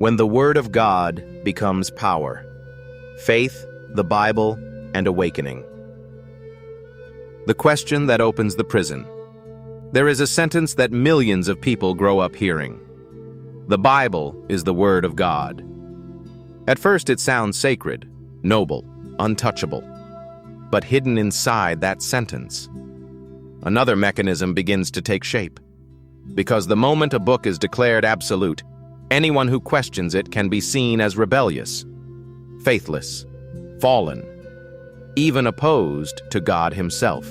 When the Word of God becomes power. Faith, the Bible, and awakening. The question that opens the prison. There is a sentence that millions of people grow up hearing. The Bible is the Word of God. At first it sounds sacred, noble, untouchable. But hidden inside that sentence, another mechanism begins to take shape. Because the moment a book is declared absolute, anyone who questions it can be seen as rebellious, faithless, fallen, even opposed to God Himself.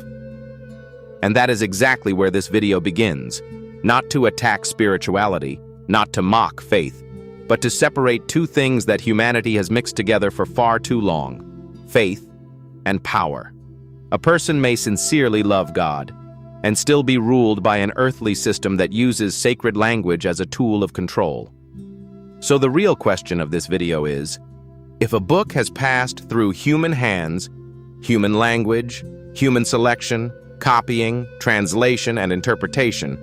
And that is exactly where this video begins, not to attack spirituality, not to mock faith, but to separate two things that humanity has mixed together for far too long: faith and power. A person may sincerely love God and still be ruled by an earthly system that uses sacred language as a tool of control. So the real question of this video is, if a book has passed through human hands, human language, human selection, copying, translation, and interpretation,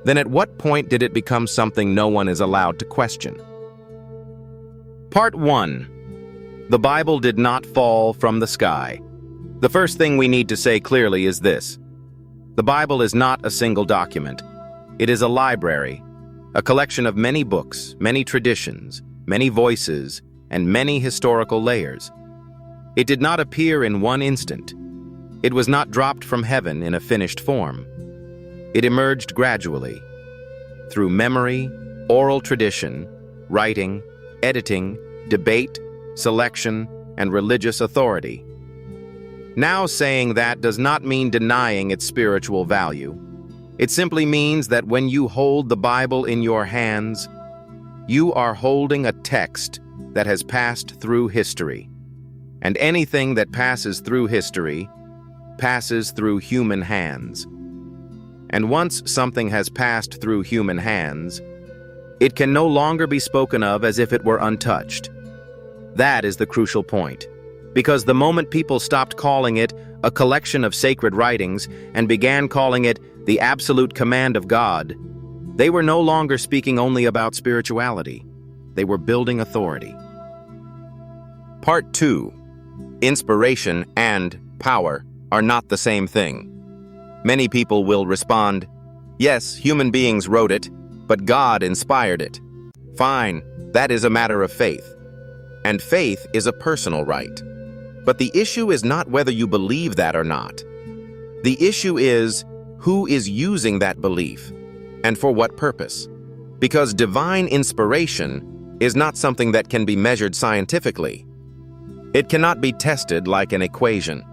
then at what point did it become something no one is allowed to question? Part 1. The Bible did not fall from the sky. The first thing we need to say clearly is this. The Bible is not a single document. It is a library, a collection of many books, many traditions, many voices, and many historical layers. It did not appear in one instant. It was not dropped from heaven in a finished form. It emerged gradually, through memory, oral tradition, writing, editing, debate, selection, and religious authority. Now, saying that does not mean denying its spiritual value. It simply means that when you hold the Bible in your hands, you are holding a text that has passed through history. And anything that passes through history passes through human hands. And once something has passed through human hands, it can no longer be spoken of as if it were untouched. That is the crucial point, because the moment people stopped calling it a collection of sacred writings and began calling it the absolute command of God, they were no longer speaking only about spirituality. They were building authority. Part 2. Inspiration and power are not the same thing. Many people will respond, yes, human beings wrote it, but God inspired it. Fine, that is a matter of faith. And faith is a personal right. But the issue is not whether you believe that or not. The issue is who is using that belief and for what purpose. Because divine inspiration is not something that can be measured scientifically. It cannot be tested like an equation.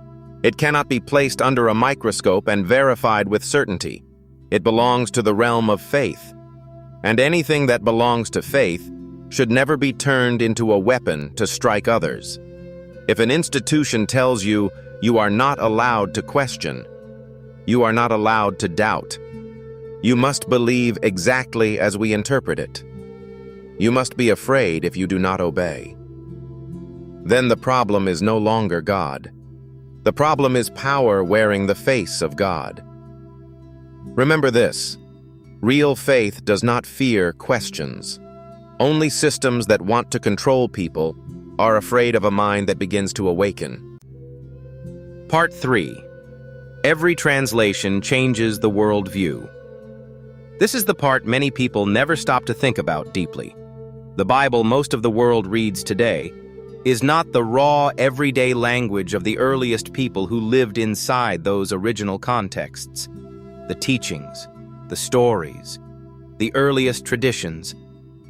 It cannot be placed under a microscope and verified with certainty. It belongs to the realm of faith. And anything that belongs to faith should never be turned into a weapon to strike others. If an institution tells you you are not allowed to question, you are not allowed to doubt. You must believe exactly as we interpret it. You must be afraid if you do not obey. Then the problem is no longer God. The problem is power wearing the face of God. Remember this: real faith does not fear questions. Only systems that want to control people are afraid of a mind that begins to awaken. Part 3. Every translation changes the worldview. This is the part many people never stop to think about deeply. The Bible most of the world reads today is not the raw, everyday language of the earliest people who lived inside those original contexts. The teachings, the stories, the earliest traditions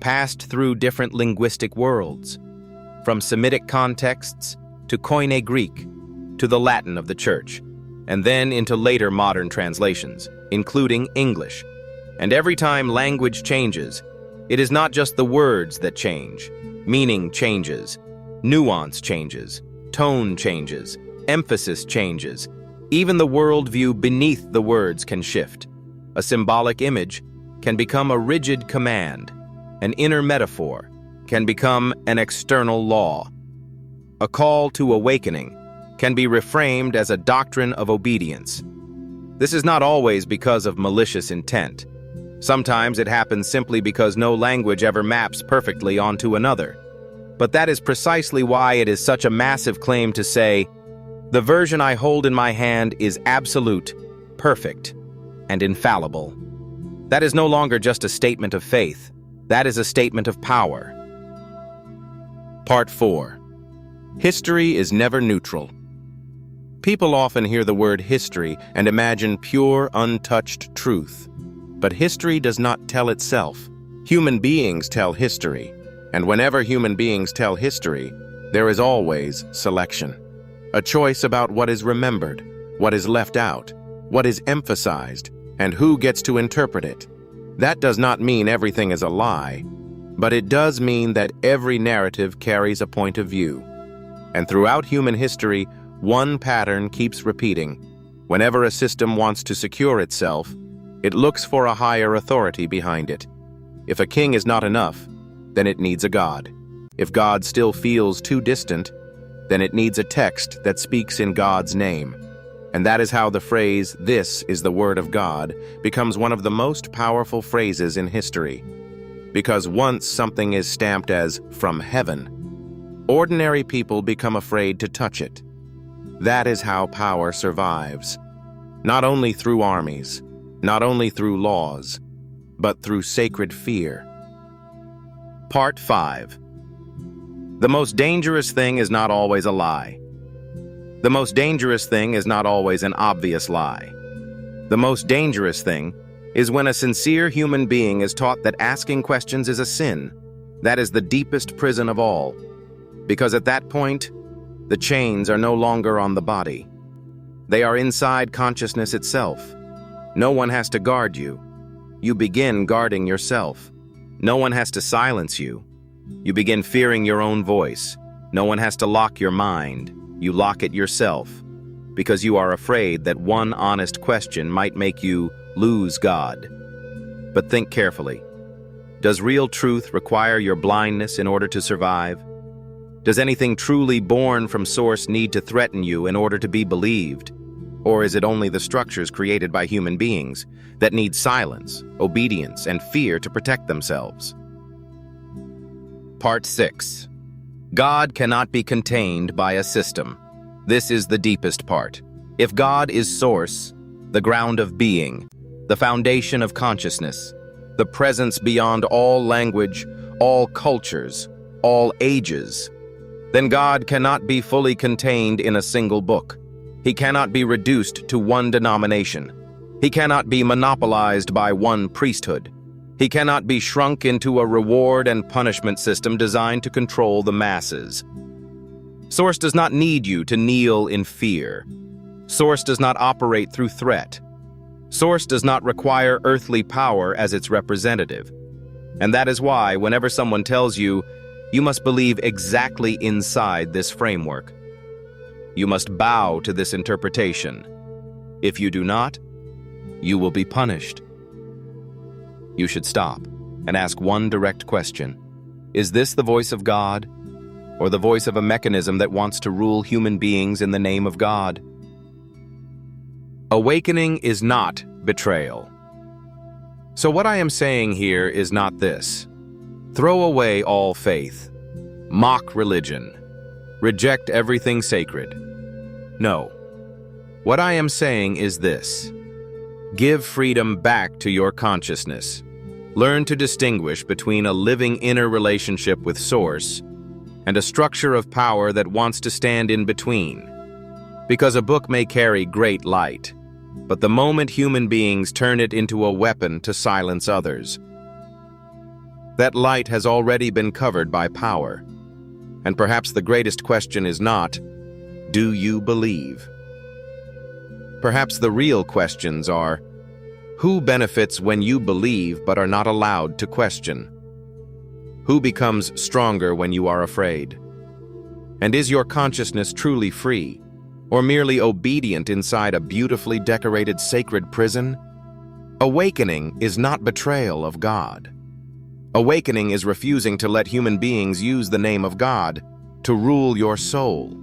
passed through different linguistic worlds, from Semitic contexts to Koine Greek to the Latin of the Church, and then into later modern translations, including English. And every time language changes, it is not just the words that change. Meaning changes, nuance changes, tone changes, emphasis changes. Even the worldview beneath the words can shift. A symbolic image can become a rigid command. An inner metaphor can become an external law. A call to awakening can be reframed as a doctrine of obedience. This is not always because of malicious intent. Sometimes it happens simply because no language ever maps perfectly onto another. But that is precisely why it is such a massive claim to say, "The version I hold in my hand is absolute, perfect, and infallible." That is no longer just a statement of faith. That is a statement of power. Part 4. History is never neutral. People often hear the word history and imagine pure, untouched truth. But history does not tell itself. Human beings tell history. And whenever human beings tell history, there is always selection. A choice about what is remembered, what is left out, what is emphasized, and who gets to interpret it. That does not mean everything is a lie, but it does mean that every narrative carries a point of view. And throughout human history, one pattern keeps repeating. Whenever a system wants to secure itself, it looks for a higher authority behind it. If a king is not enough, then it needs a god. If God still feels too distant, then it needs a text that speaks in God's name. And that is how the phrase, "This is the word of God," becomes one of the most powerful phrases in history. Because once something is stamped as "from heaven," ordinary people become afraid to touch it. That is how power survives. Not only through armies, not only through laws, but through sacred fear. Part 5. The most dangerous thing is not always a lie. The most dangerous thing is not always an obvious lie. The most dangerous thing is when a sincere human being is taught that asking questions is a sin. That is the deepest prison of all. Because at that point, the chains are no longer on the body. They are inside consciousness itself. No one has to guard you. You begin guarding yourself. No one has to silence you. You begin fearing your own voice. No one has to lock your mind. You lock it yourself, because you are afraid that one honest question might make you lose God. But think carefully. Does real truth require your blindness in order to survive? Does anything truly born from source need to threaten you in order to be believed? Or is it only the structures created by human beings that need silence, obedience, and fear to protect themselves? Part 6. God cannot be contained by a system. This is the deepest part. If God is source, the ground of being, the foundation of consciousness, the presence beyond all language, all cultures, all ages, then God cannot be fully contained in a single book. He cannot be reduced to one denomination. He cannot be monopolized by one priesthood. He cannot be shrunk into a reward and punishment system designed to control the masses. Source does not need you to kneel in fear. Source does not operate through threat. Source does not require earthly power as its representative. And that is why, whenever someone tells you, you must believe exactly inside this framework. You must bow to this interpretation. If you do not, you will be punished. You should stop and ask one direct question. Is this the voice of God, or the voice of a mechanism that wants to rule human beings in the name of God? Awakening is not betrayal. So what I am saying here is not this. Throw away all faith. Mock religion. Reject everything sacred. No. What I am saying is this. Give freedom back to your consciousness. Learn to distinguish between a living inner relationship with Source and a structure of power that wants to stand in between. Because a book may carry great light, but the moment human beings turn it into a weapon to silence others, that light has already been covered by power. And perhaps the greatest question is not, do you believe? Perhaps the real questions are, who benefits when you believe but are not allowed to question? Who becomes stronger when you are afraid? And is your consciousness truly free, or merely obedient inside a beautifully decorated sacred prison? Awakening is not betrayal of God. Awakening is refusing to let human beings use the name of God to rule your soul.